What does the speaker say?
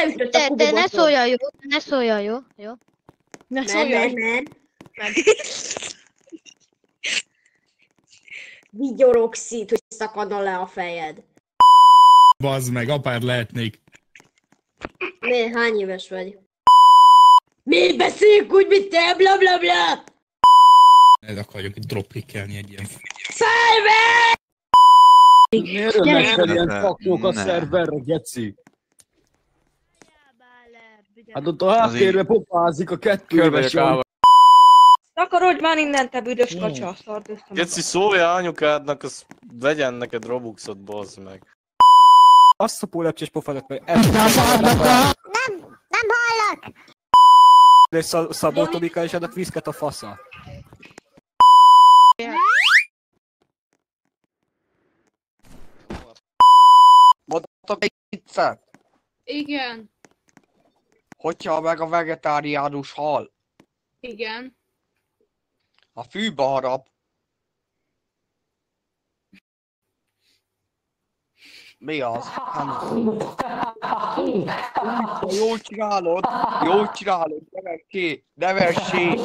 beütött a kububa. Te ne szóljál, jó? Ne szóljál, jó? Jó? Ne szóljál. Nem. Vigyorogsz itt, hogy szakadna le a fejed. Bazd meg, apád lehetnék. Miért? Hány éves vagy? Mi beszéljük úgy, mint te, blablabla? Ez akarjuk dropkickelni egy ilyen. Felve! Miért jönnek fel ilyen taknyok a szerverre, geci? Hát ott a háttérbe popázik a 2 éves Jani. Takarodj már innen, te büdös kacsa, szart össze. Geci, szólja anyukádnak, az vegyen neked Robuxot, bazd meg. Azt a pólepcses pofádat meg... Nem hallak! És Szabó Tobika és adnak viszket a fasza. Mondhatok egy viccet? Igen. Hogyha meg a vegetáriánus hal? Igen. A fűbe harap. Mi az? Jól csinálod, ne vers ki, ne vers ki.